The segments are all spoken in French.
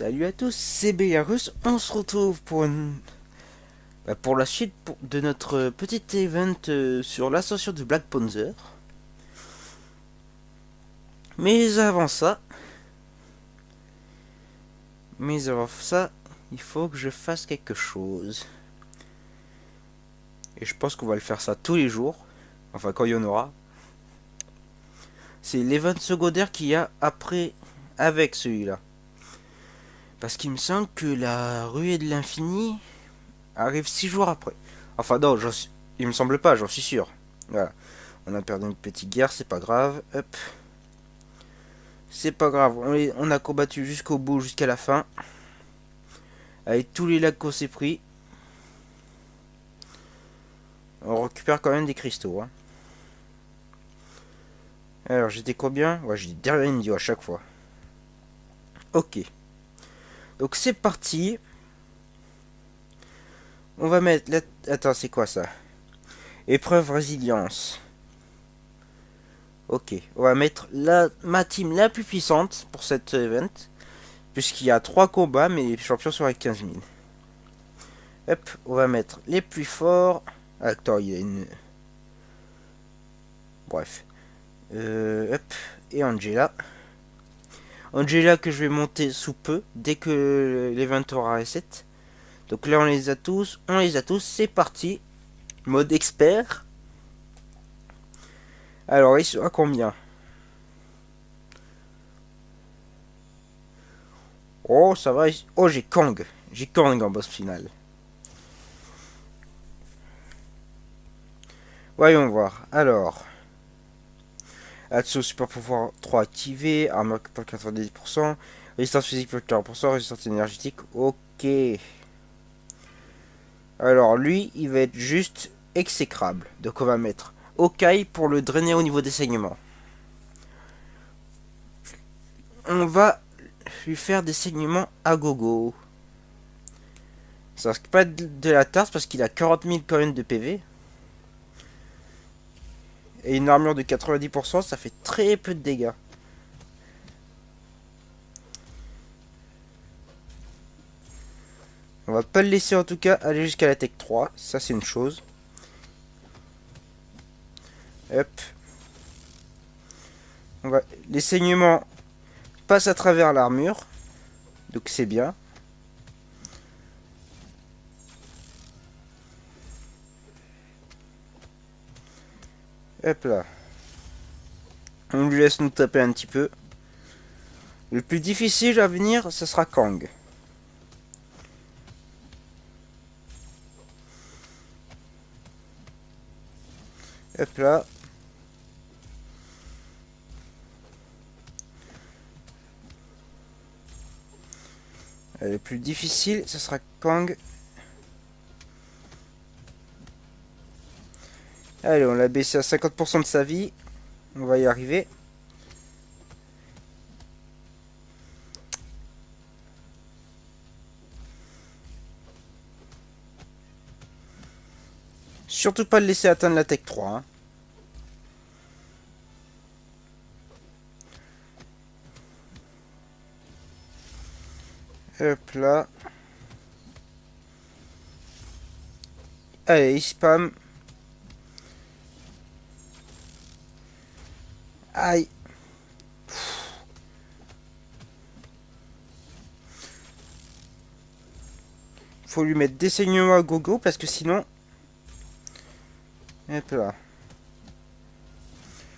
Salut à tous, c'est Belarus. On se retrouve pour pour la suite de notre petit event sur l'ascension de Black Panther. Mais avant ça, il faut que je fasse quelque chose. Et je pense qu'on va le faire ça tous les jours. Enfin, quand il y en aura. C'est l'event secondaire qu'il y a après avec celui-là. Parce qu'il me semble que la ruée de l'infini arrive 6 jours après. Enfin non, il me semble pas, j'en suis sûr. Voilà. On a perdu une petite guerre, c'est pas grave. Hop. C'est pas grave, on a combattu jusqu'au bout, jusqu'à la fin. Avec tous les lags qu'on s'est pris. On récupère quand même des cristaux. Hein. Alors j'étais combien? Ouais, j'ai derrière Indio à chaque fois. Ok. Donc c'est parti. On va mettre... Attends, c'est quoi ça? Épreuve résilience. Ok, on va mettre ma team la plus puissante pour cet event. Puisqu'il y a 3 combats, mais les champions sont à 15 000. Hop, on va mettre les plus forts. Attends, il y a une... Bref. Hop, et Angela. Angela que je vais monter sous peu, dès que l'event aura reset. Donc là, on les a tous, c'est parti. Mode expert. Alors, il sera combien? Oh, ça va. Oh, j'ai Kang. J'ai Kang en boss final. Voyons voir. Alors. Atsu super pouvoir 3 activé. Armure pour 90%. Résistance physique pour 40%. Résistance énergétique. Ok. Alors, lui, il va être juste exécrable. Donc, on va mettre Okai pour le drainer au niveau des saignements. On va lui faire des saignements à gogo. Ça risque pas de la tarse parce qu'il a 40 000 quand même de PV. Et une armure de 90%, ça fait très peu de dégâts. On va pas le laisser en tout cas aller jusqu'à la tech 3. Ça c'est une chose. Hop. Les saignements passent à travers l'armure. Donc c'est bien. Hop là. On lui laisse nous taper un petit peu. Le plus difficile à venir, ce sera Kang. Hop là. Le plus difficile, ce sera Kang. Allez, on l'a baissé à 50% de sa vie. On va y arriver. Surtout pas le laisser atteindre la tech 3. Hein. Hop là. Allez, il spam. Aïe. Faut lui mettre des saignements à gogo parce que sinon... Hop là.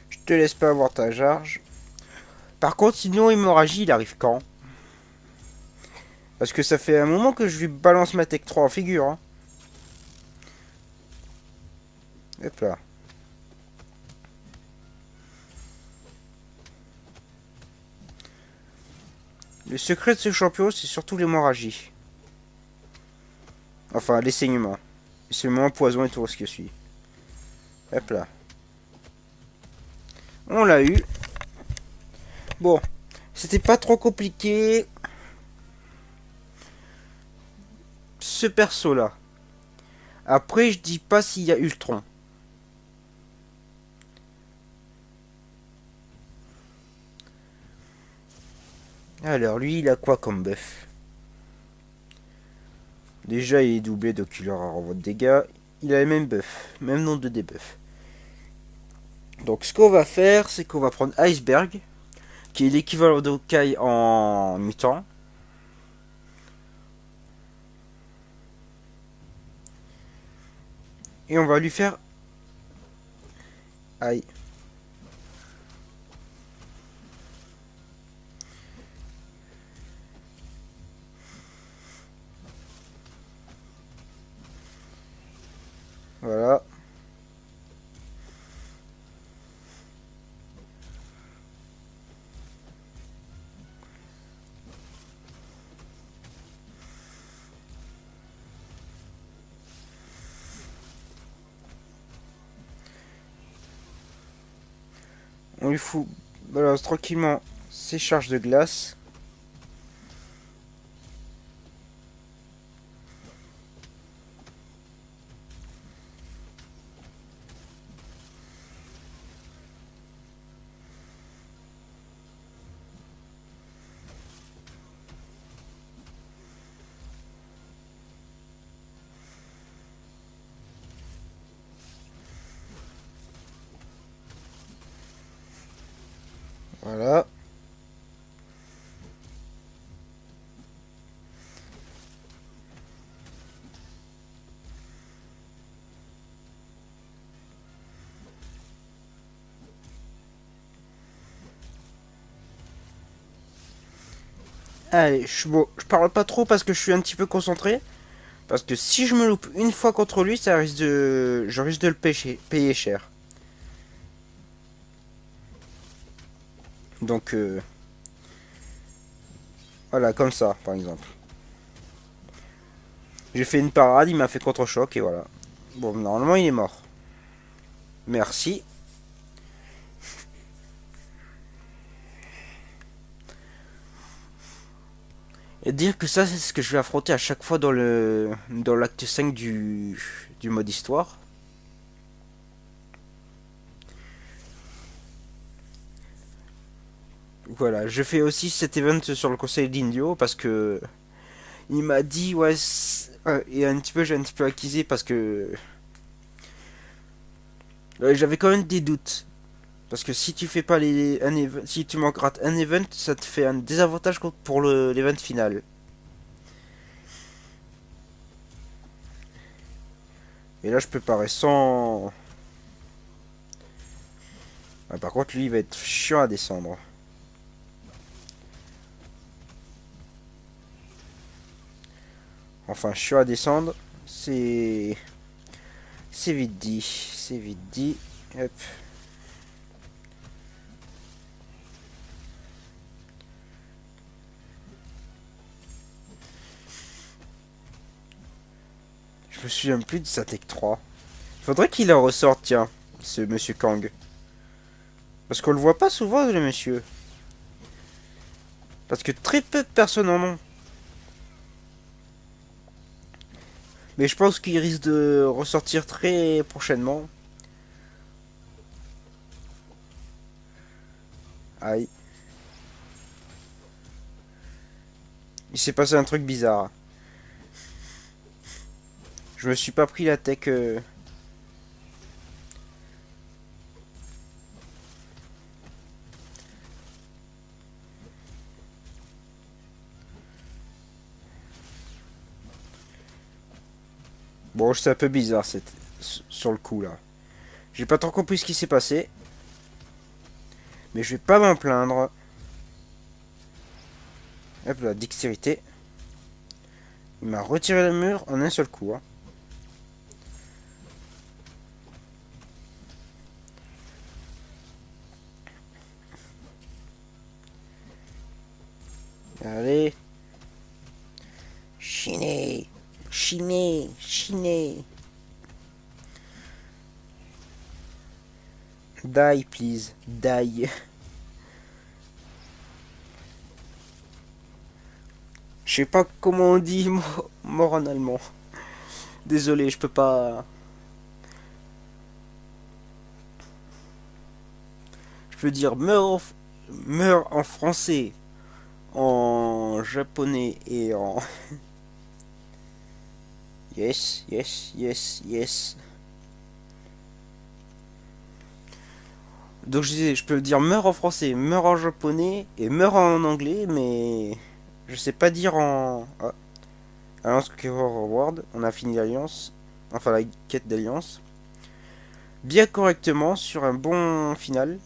Je te laisse pas avoir ta charge. Par contre, sinon, hémorragie, il arrive quand? Parce que ça fait un moment que je lui balance ma tech 3 en figure. Hein. Hop là. Le secret de ce champion, c'est surtout l'hémorragie. Enfin, les saignements. C'est moins poison et tout ce que je suis. Hop là. On l'a eu. Bon. C'était pas trop compliqué. Ce perso là. Après, je dis pas s'il y a Ultron. Alors, lui, il a quoi comme buff? Déjà, il est doublé, donc il aura renvoi de dégâts. Il a les mêmes buffs, même nombre de debuffs. Donc ce qu'on va faire, c'est qu'on va prendre Iceberg, qui est l'équivalent d'Okai en mutant. Et on va lui faire... Aïe. Voilà. On lui fout balance tranquillement ses charges de glace. Voilà. Allez, bon, je parle pas trop parce que je suis un petit peu concentré. Parce que si je me loupe une fois contre lui, je risque de le payer cher. Donc, voilà, comme ça, par exemple. J'ai fait une parade, il m'a fait contre-choc et voilà. Bon, normalement, il est mort. Merci. Et dire que ça, c'est ce que je vais affronter à chaque fois dans l'acte 5 du mode histoire. Voilà, je fais aussi cet event sur le conseil d'Indio parce que il m'a dit ouais, et un petit peu j'ai un petit peu accusé parce que j'avais quand même des doutes parce que si tu fais pas si tu manques rates un event, ça te fait un désavantage pour l'event final. Et là je peux parer sans. Ah, par contre lui il va être chiant à descendre. Enfin chiant à descendre, c'est vite dit, c'est vite dit. Hop. Je me souviens plus de sa tech 3. Faudrait qu'il en ressorte, tiens, ce monsieur Kang. Parce qu'on le voit pas souvent, le monsieur. Parce que très peu de personnes en ont. Mais je pense qu'il risque de ressortir très prochainement. Aïe. Il s'est passé un truc bizarre. Je me suis pas pris la tech. Bon, c'est un peu bizarre sur le coup là. J'ai pas trop compris ce qui s'est passé. Mais je vais pas m'en plaindre. Hop la dextérité. Il m'a retiré le mur en un seul coup. Hein. Allez. Chiné. Chiné. Chiné. Die, please. Die. Je sais pas comment on dit mort en allemand. Désolé, je peux pas. Je peux dire meurs en français, en japonais et en Yes, yes, yes, yes. Donc je disais, je peux dire meurt en français, meurt en japonais et meurt en anglais, mais je sais pas dire en... Ah, Alliance World, on a fini l'alliance, enfin la quête d'alliance, bien correctement sur un bon final.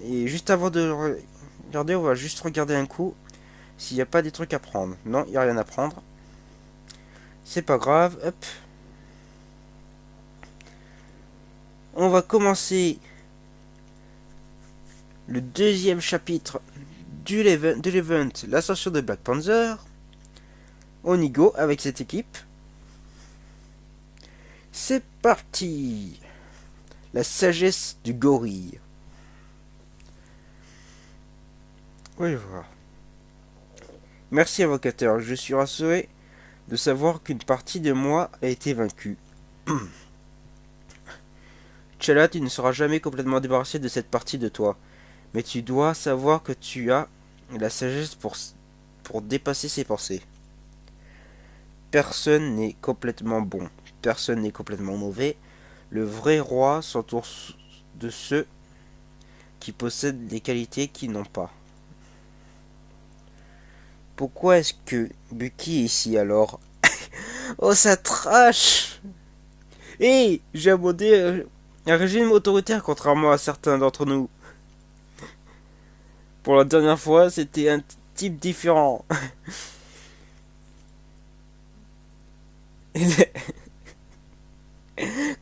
Et juste avant de regarder, on va juste regarder un coup s'il n'y a pas des trucs à prendre. Non, il n'y a rien à prendre. C'est pas grave, hop. On va commencer le deuxième chapitre de l'event, l'ascension de Black Panther. On y go avec cette équipe. C'est parti. La sagesse du gorille. Oui, voilà. Merci avocateur, je suis rassuré de savoir qu'une partie de moi a été vaincue. T'Challa, tu ne seras jamais complètement débarrassé de cette partie de toi. Mais tu dois savoir que tu as la sagesse pour dépasser ses pensées. Personne n'est complètement bon. Personne n'est complètement mauvais. Le vrai roi s'entoure de ceux qui possèdent des qualités qu'ils n'ont pas. Pourquoi est-ce que Bucky est ici alors? Oh, ça trash! Hé, j'ai abordé un régime autoritaire contrairement à certains d'entre nous. Pour la dernière fois, c'était un type différent.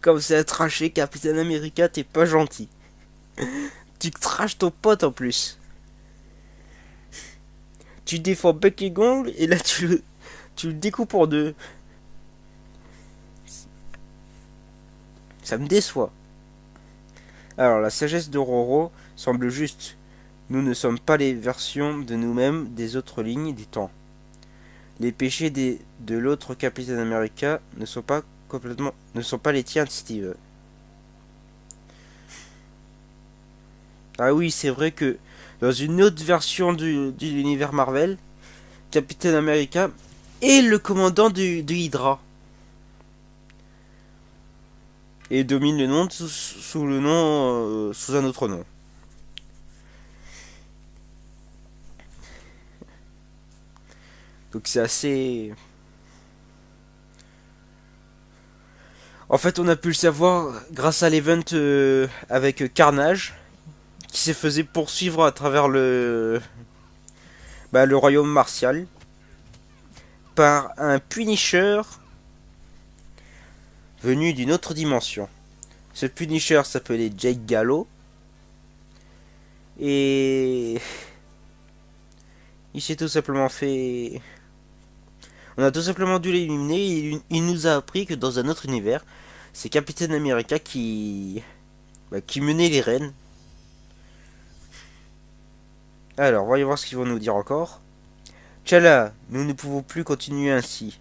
Comme c'est à tracher, Capitaine America, t'es pas gentil. Tu trashes ton pote en plus. Tu défends Bucky Gong et là tu le découpes en deux. Ça me déçoit. Alors, la sagesse de Roro semble juste. Nous ne sommes pas les versions de nous-mêmes des autres lignes du temps. Les péchés de l'autre Capitaine America ne sont pas les tiens, Steve. Ah oui, c'est vrai que dans une autre version de l'univers Marvel, Capitaine America est le commandant de Hydra. Et domine le monde sous un autre nom. Donc c'est assez... En fait, on a pu le savoir grâce à l'event avec Carnage, qui s'est fait poursuivre à travers le royaume martial par un Punisher venu d'une autre dimension. Ce Punisher s'appelait Jake Gallo et il s'est tout simplement fait... On a tout simplement dû l'éliminer et il nous a appris que dans un autre univers, c'est Capitaine America qui menait les rênes. Alors, voyons voir ce qu'ils vont nous dire encore. T'Challa, nous ne pouvons plus continuer ainsi.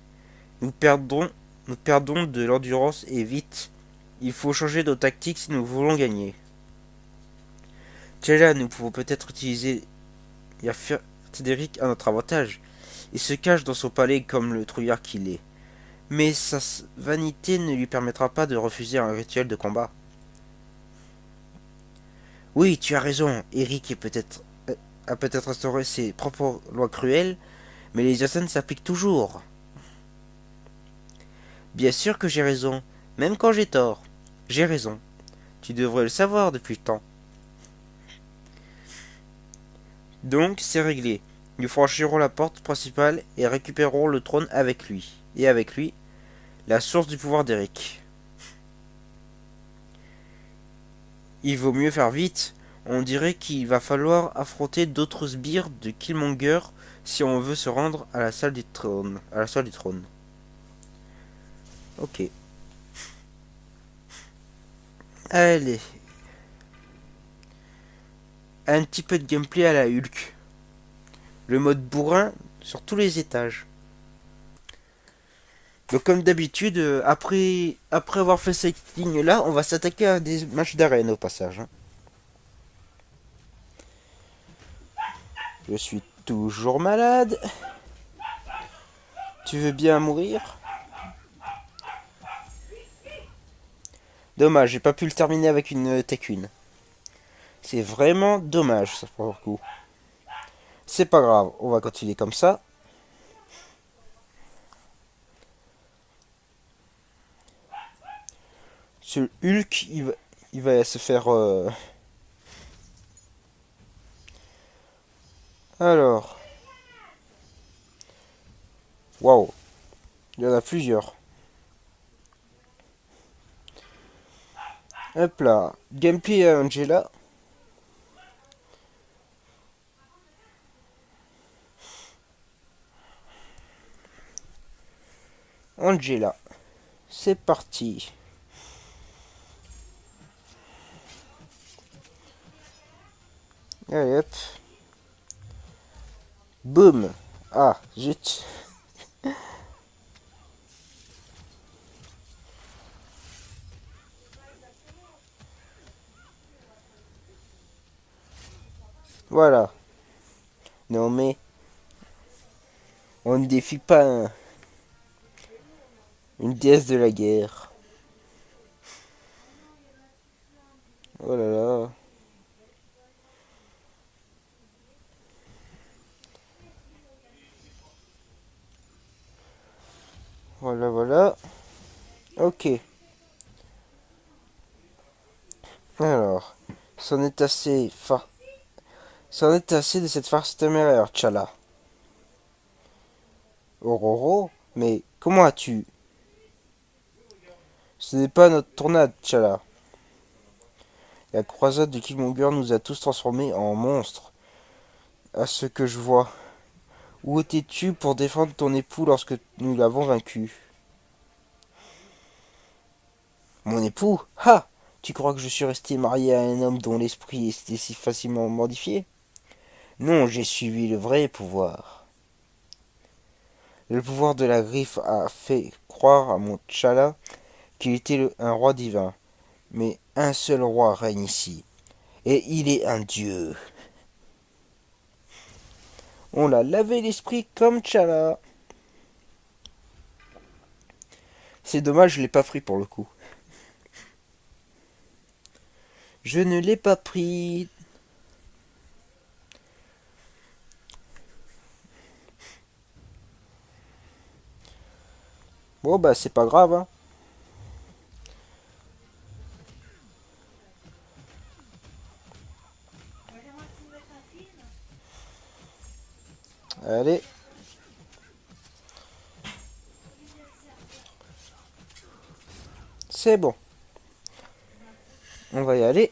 Nous perdons de l'endurance et vite. Il faut changer nos tactiques si nous voulons gagner. T'Challa, nous pouvons peut-être utiliser Frédéric à notre avantage. Il se cache dans son palais comme le trouillard qu'il est. Mais sa vanité ne lui permettra pas de refuser un rituel de combat. Oui, tu as raison. Eric a peut-être instauré ses propres lois cruelles, mais les Jason s'appliquent toujours. Bien sûr que j'ai raison, même quand j'ai tort. J'ai raison. Tu devrais le savoir depuis le temps. Donc, c'est réglé. Nous franchirons la porte principale et récupérerons le trône avec lui. Et avec lui, la source du pouvoir d'Eric. Il vaut mieux faire vite. On dirait qu'il va falloir affronter d'autres sbires de Killmonger si on veut se rendre à la salle du trône. À la salle du trône. Ok. Allez. Un petit peu de gameplay à la Hulk. Le mode bourrin sur tous les étages. Donc comme d'habitude, après avoir fait cette ligne là, on va s'attaquer à des matchs d'arène au passage. Je suis toujours malade. Tu veux bien mourir? Dommage, j'ai pas pu le terminer avec une Tech 1. C'est vraiment dommage, ça, pour le coup. C'est pas grave, on va continuer comme ça. Ce Hulk, il va se faire... Alors... Waouh, il y en a plusieurs. Hop là, gameplay à Angela. Angela, c'est parti. Allez hop. Boum. Ah, zut. Voilà. Non mais, on ne défie pas une déesse de la guerre. Oh là là. Voilà, voilà. Ok. Alors, c'en est assez c'en est assez de cette farce téméraire, Tchala. Ororo, mais comment as-tu? Ce n'est pas notre tornade, Tchala. La croisade de Killmonger nous a tous transformés en monstres. À ce que je vois. Où étais-tu pour défendre ton époux lorsque nous l'avons vaincu? Mon époux? Ha! Tu crois que je suis resté marié à un homme dont l'esprit était si facilement modifié? Non, j'ai suivi le vrai pouvoir. Le pouvoir de la griffe a fait croire à mon T'Challa qu'il était un roi divin. Mais un seul roi règne ici. Et il est un dieu. On l'a lavé l'esprit comme T'Challa. C'est dommage, je l'ai pas pris pour le coup. Je ne l'ai pas pris. Bon bah c'est pas grave hein. Allez. C'est bon. On va y aller.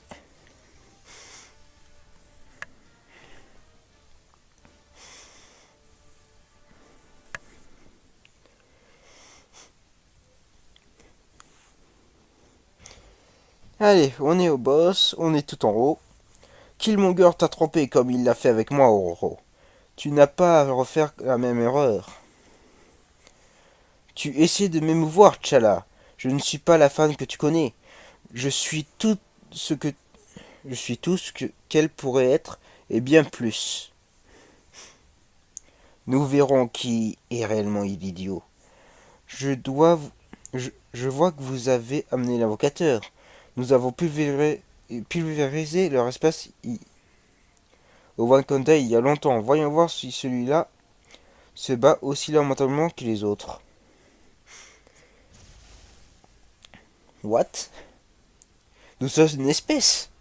Allez, on est au boss, on est tout en haut. Killmonger t'a trompé comme il l'a fait avec moi, Ororo. Tu n'as pas à refaire la même erreur. Tu essaies de m'émouvoir, T'Challa. Je ne suis pas la femme que tu connais. Je suis tout ce que je suis tout ce qu'elle pourrait être et bien plus. Nous verrons qui est réellement l'idiot. Je vois que vous avez amené l'invocateur. Nous avons pulvérisé leur espace au Wakanda il y a longtemps. Voyons voir si celui-là se bat aussi lamentablement que les autres. What? Nous sommes une espèce.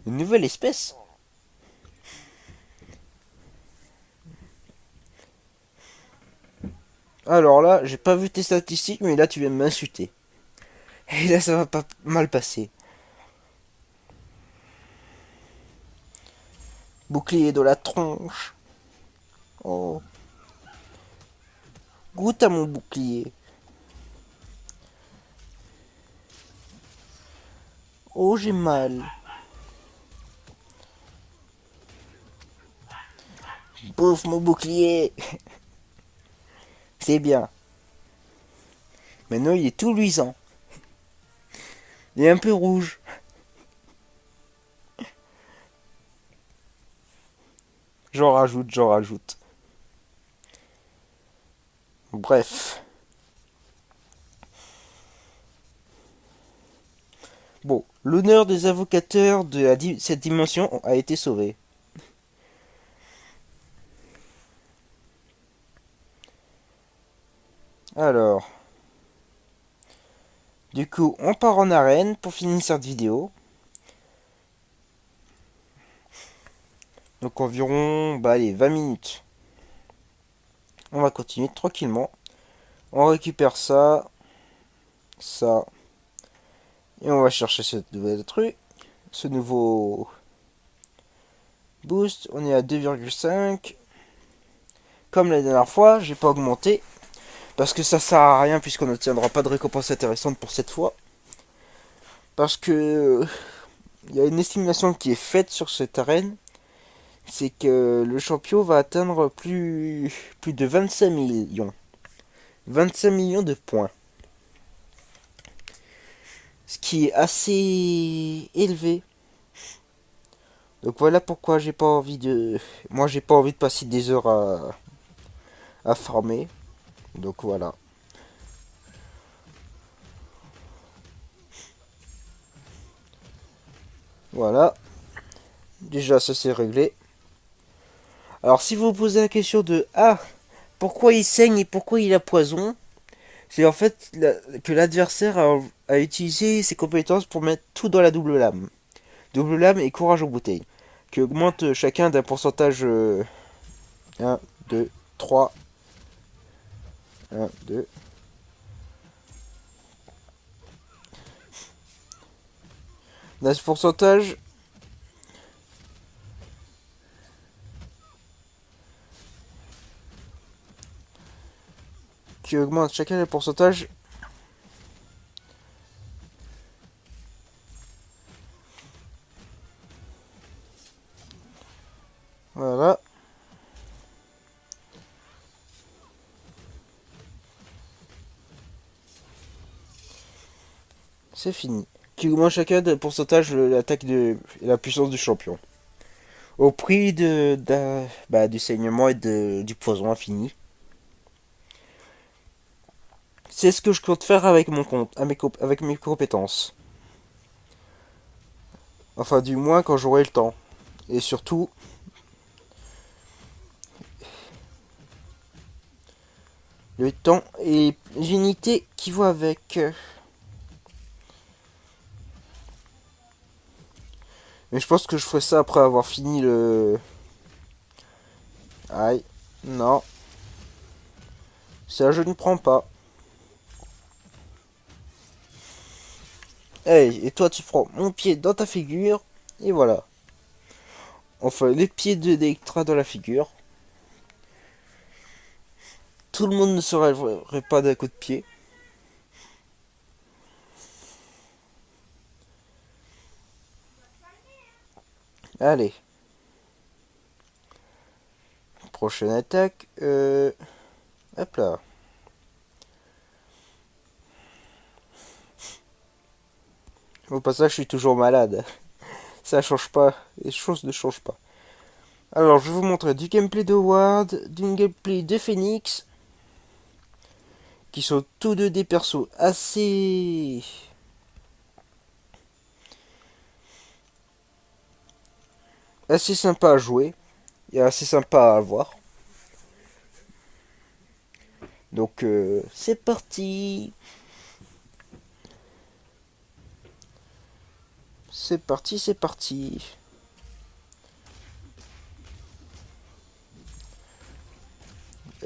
Une nouvelle espèce. Alors là, j'ai pas vu tes statistiques, mais là tu viens de m'insulter. Et là ça va pas mal passer. Bouclier de la tronche. Oh. Goûte à mon bouclier. Oh, j'ai mal. Bouffe mon bouclier. C'est bien. Maintenant, il est tout luisant. Il est un peu rouge. J'en rajoute, j'en rajoute. Bref. L'honneur des invocateurs de cette dimension a été sauvé. Alors, du coup, on part en arène pour finir cette vidéo. Donc environ, allez, 20 minutes. On va continuer tranquillement. On récupère ça, ça, et on va chercher ce nouvel truc, ce nouveau boost. On est à 2,5. Comme la dernière fois, j'ai pas augmenté. Parce que ça sert à rien puisqu'on n'obtiendra pas de récompense intéressante pour cette fois. Parce que il y a une estimation qui est faite sur cette arène. C'est que le champion va atteindre plus de 25 millions. 25 millions de points. Ce qui est assez élevé. Donc voilà pourquoi j'ai pas envie de... Moi j'ai pas envie de passer des heures à farmer. Donc voilà. Voilà. Déjà ça c'est réglé. Alors si vous vous posez la question de... Ah, pourquoi il saigne et pourquoi il a poison? C'est en fait que l'adversaire a utilisé ses compétences pour mettre tout dans la double lame. Double lame et courage aux bouteilles. Qui augmente chacun d'un pourcentage 1, 2, 3. 1, 2. D'un pourcentage qui augmente chacun d'un pourcentage. Voilà. C'est fini. Qui augmente chacun d'un pourcentage l'attaque de la puissance du champion. Au prix du saignement et du poison infini. C'est ce que je compte faire avec mon compte, avec mes compétences. Enfin, du moins quand j'aurai le temps. Et surtout, le temps et les unités qui vont avec. Mais je pense que je ferai ça après avoir fini le... Aïe, non. Ça, je ne prends pas. Hey, et toi, tu prends mon pied dans ta figure. Et voilà. Enfin, les pieds de d'Electra dans la figure. Tout le monde ne se rêverait pas d'un coup de pied. Allez. Prochaine attaque. Hop là. Au passage, je suis toujours malade. Ça change pas. Les choses ne changent pas. Alors, je vais vous montrer du gameplay de Ward, du gameplay de Phoenix. Qui sont tous deux des persos assez sympa à jouer et assez sympa à voir. Donc c'est parti. C'est parti, c'est parti.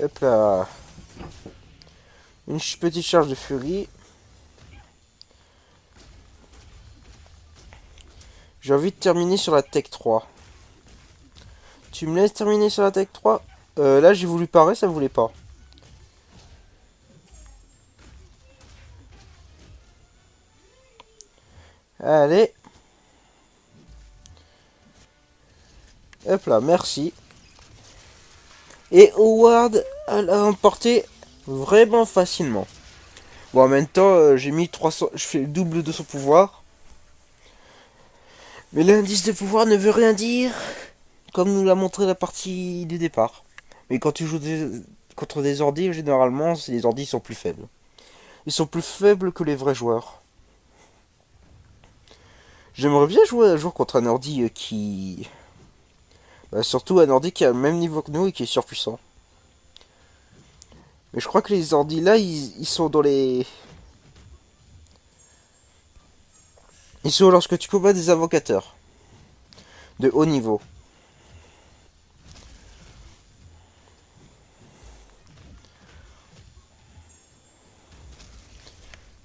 Hop là. Une petite charge de furie. J'ai envie de terminer sur la Tech 3. Tu me laisses terminer sur la Tech 3? Là j'ai voulu parer, ça voulait pas. Allez. Hop là, merci. Et Howard l'a emporté vraiment facilement. Bon, en même temps, j'ai mis 300. Je fais le double de son pouvoir. Mais l'indice de pouvoir ne veut rien dire. Comme nous l'a montré la partie du départ. Mais quand tu joues contre des ordis, généralement, les ordis sont plus faibles. Ils sont plus faibles que les vrais joueurs. J'aimerais bien jouer un jour contre un ordi qui... Bah, surtout un ordi qui a le même niveau que nous et qui est surpuissant. Mais je crois que les ordis là, ils sont dans les... Ils sont lorsque tu combats des invocateurs. De haut niveau.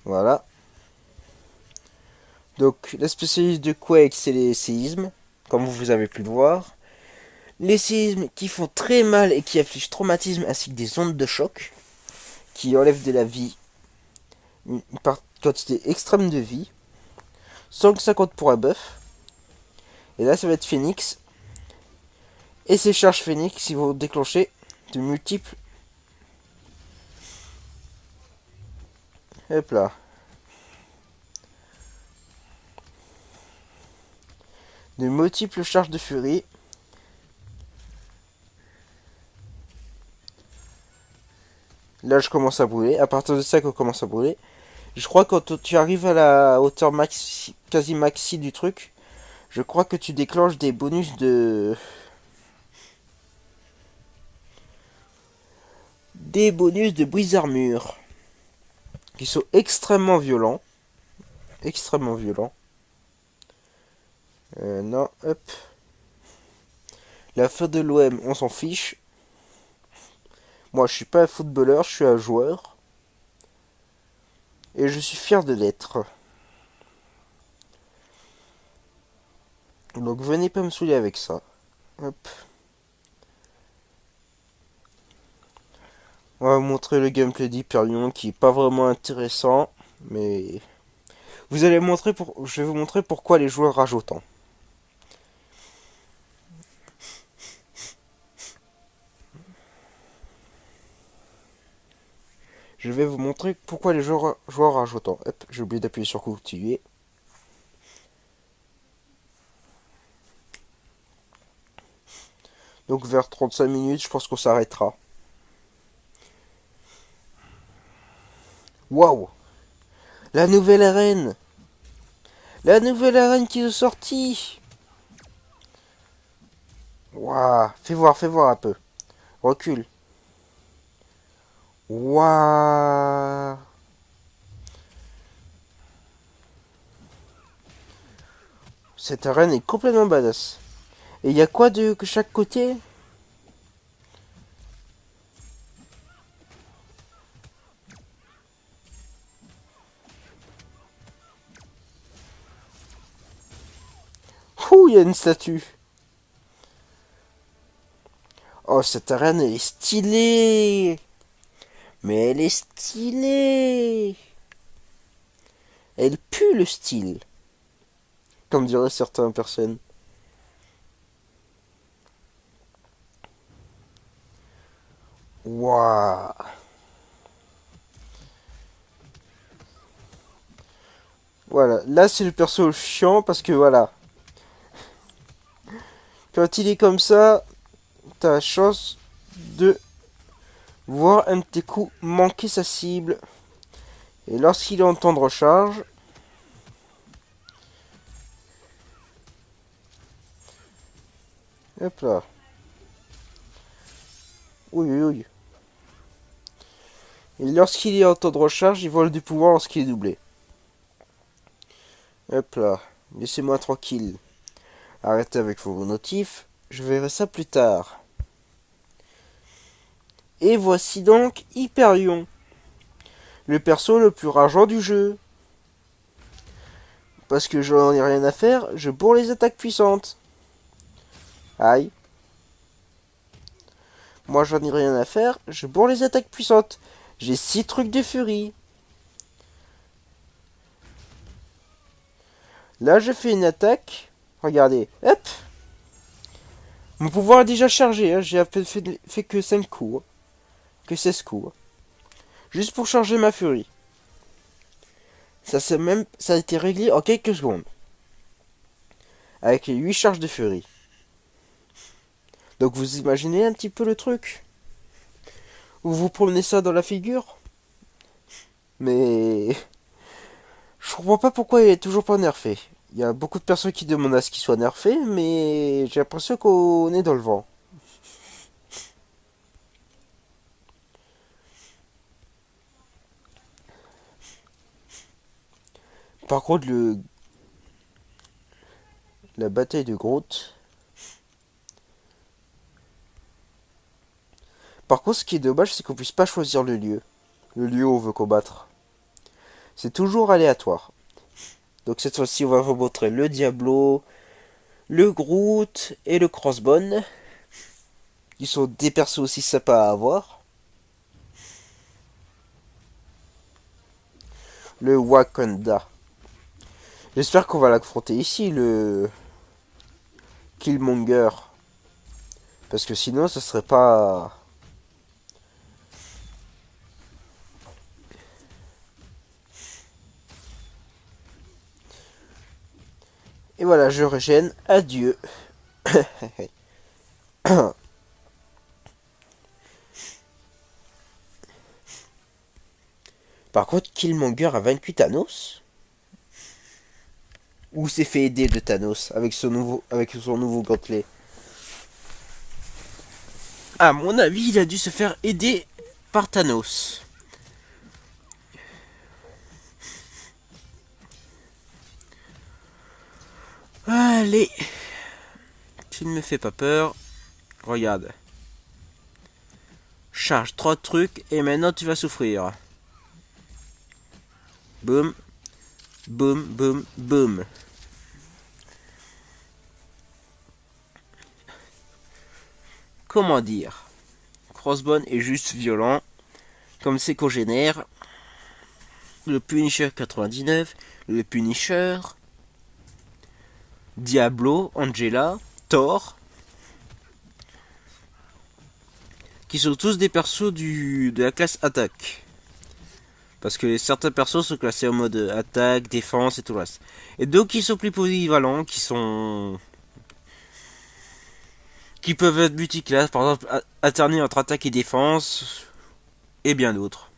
Voilà. Donc, la spécialité de Quake, c'est les séismes. Comme vous avez pu le voir. Les séismes qui font très mal et qui affichent traumatisme ainsi que des ondes de choc. Qui enlèvent de la vie. Une quantité extrême de vie. 150 pour un buff. Et là, ça va être Phoenix. Et ces charges Phoenix, ils vont déclencher de multiples... Hop là. De multiples charges de furie. Là, je commence à brûler. À partir de ça, qu'on commence à brûler. Je crois que quand tu arrives à la hauteur maxi, quasi maxi du truc, je crois que tu déclenches des bonus de... Des bonus de brise armure. Qui sont extrêmement violents. Extrêmement violents. Non, hop. La fin de l'OM, on s'en fiche. Moi, je suis pas un footballeur, je suis un joueur. Et je suis fier de l'être. Donc venez pas me saouler avec ça. Hop. On va vous montrer le gameplay d'Hyperion qui est pas vraiment intéressant. Mais vous allez montrer je vais vous montrer pourquoi les joueurs ragent autant. Je vais vous montrer pourquoi les joueurs ragent autant. Hop, j'ai oublié d'appuyer sur continuer. Donc vers 35 minutes, je pense qu'on s'arrêtera. Waouh! La nouvelle arène! La nouvelle arène qui est sortie! Waouh! Fais voir un peu. Recule. Waouh! Cette arène est complètement badass. Et il y a quoi de chaque côté? Ouh, il y a une statue. Oh, cette arène, elle est stylée. Mais elle est stylée. Elle pue le style. Comme diraient certaines personnes. Waouh. Voilà, là c'est le perso chiant parce que voilà. Quand il est comme ça, t'as la chance de voir un de tes coups manquer sa cible. Et lorsqu'il est en temps de recharge, hop là. Oui, oui, oui. Et lorsqu'il est en temps de recharge, il vole du pouvoir lorsqu'il est doublé. Hop là. Laissez-moi tranquille. Arrêtez avec vos notifs. Je verrai ça plus tard. Et voici donc Hyperion. Le perso le plus rageant du jeu. Parce que j'en ai rien à faire, je bourre les attaques puissantes. Aïe. Moi j'en ai rien à faire, je bourre les attaques puissantes. J'ai 6 trucs de furie. Là je fais une attaque. Regardez. Hop. Mon pouvoir est déjà chargé. Hein. J'ai fait que 5 coups. Que 16 coups. Juste pour charger ma furie. Ça a été réglé en quelques secondes. Avec les 8 charges de furie. Donc vous imaginez un petit peu le truc. Vous vous promenez ça dans la figure. Mais... Je comprends pas pourquoi il est toujours pas nerfé. Il y a beaucoup de personnes qui demandent à ce qu'il soit nerfé, mais j'ai l'impression qu'on est dans le vent. Par contre, la bataille de Groot. Par contre, ce qui est dommage, c'est qu'on puisse pas choisir le lieu où on veut combattre. C'est toujours aléatoire. Donc cette fois-ci, on va vous montrer le Diablo, le Groot et le Crossbone. Qui sont des persos aussi sympas à avoir. Le Wakanda. J'espère qu'on va l'affronter ici, le Killmonger. Parce que sinon, ce serait pas... Et voilà, je régène. Adieu. Par contre, Killmonger a vaincu Thanos. Ou s'est fait aider de Thanos avec son nouveau gantelet. À mon avis, il a dû se faire aider par Thanos. Allez. Tu ne me fais pas peur. Regarde. Charge 3 trucs et maintenant tu vas souffrir. Boum. Boum, boum, boum. Comment dire? Crossbone est juste violent. Comme ses congénères. Le Punisher 99. Le Punisher. Diablo, Angela, Thor. Qui sont tous des persos de la classe attaque. Parce que certains persos sont classés en mode attaque, défense et tout le reste. Et donc ils sont plus polyvalents, qui peuvent être multiclasses, par exemple alterner entre attaque et défense, et bien d'autres.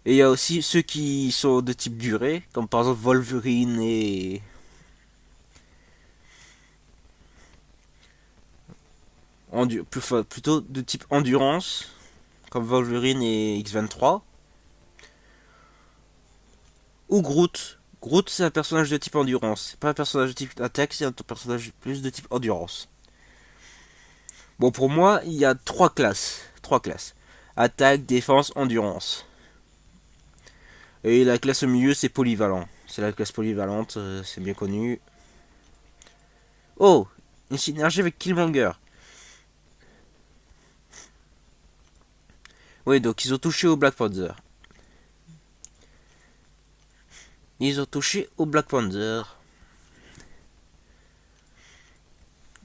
Et il y a aussi ceux qui sont de type durée, comme par exemple Wolverine et... plutôt de type endurance, comme Wolverine et X-23. Ou Groot. Groot, c'est un personnage de type endurance. C'est pas un personnage de type attaque, c'est un personnage plus de type endurance. Bon, pour moi, il y a trois classes. Trois classes. Attaque, défense, endurance. Et la classe au milieu, c'est polyvalent. C'est la classe polyvalente, c'est bien connu. Oh, une synergie avec Killmonger. Oui, donc ils ont touché au Black Panther. Ils ont touché au Black Panther.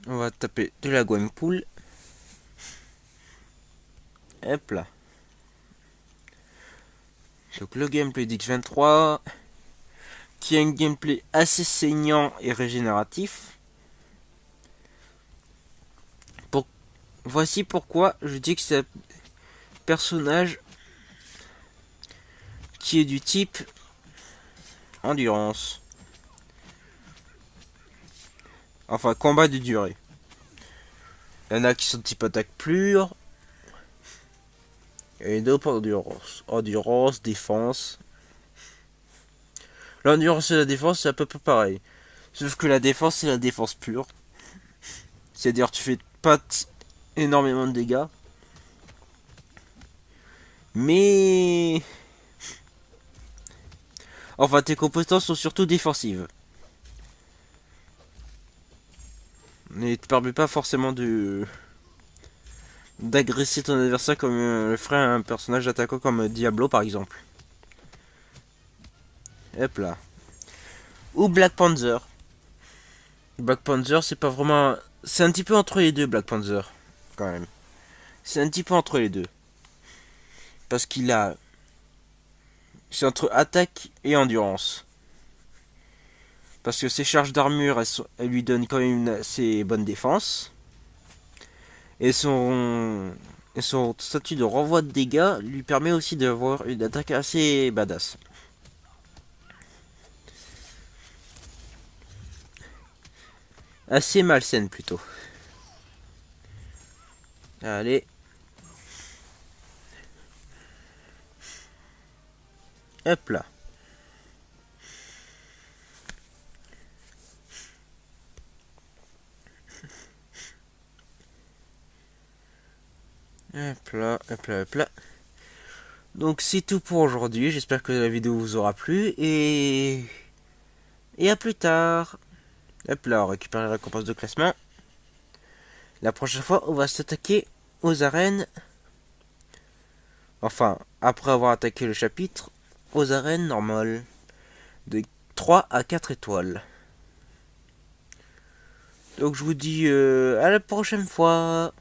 On va taper de la Gwenpool. Hop là. Donc le gameplay d'X23, qui a un gameplay assez saignant et régénératif. Voici pourquoi je dis que c'est un personnage qui est du type endurance. Enfin, combat de durée. Il y en a qui sont de type attaque pure. Et d'autres endurance. Endurance, défense. L'endurance et la défense, c'est à peu près pareil. Sauf que la défense, c'est la défense pure. C'est-à-dire, tu fais pas énormément de dégâts. Mais... Enfin, tes compétences sont surtout défensives. Mais te permet pas forcément d'agresser ton adversaire comme le ferait un personnage attaquant comme Diablo par exemple. Hop là. Ou Black Panther. Black Panther, c'est pas vraiment... C'est un petit peu entre les deux, Black Panther. Quand même. C'est un petit peu entre les deux. Parce qu'il a... C'est entre attaque et endurance. Parce que ses charges d'armure, elles lui donnent quand même une assez bonne défense. Et son statut de renvoi de dégâts lui permet aussi d'avoir une attaque assez badass. assez malsaine plutôt. Allez. Hop là. Hop là, hop là, hop là. Donc c'est tout pour aujourd'hui. J'espère que la vidéo vous aura plu. Et à plus tard. Hop là, on récupère la récompense de classement. La prochaine fois, on va s'attaquer aux arènes. Enfin, après avoir attaqué le chapitre, aux arènes normales. De 3 à 4 étoiles. Donc je vous dis à la prochaine fois.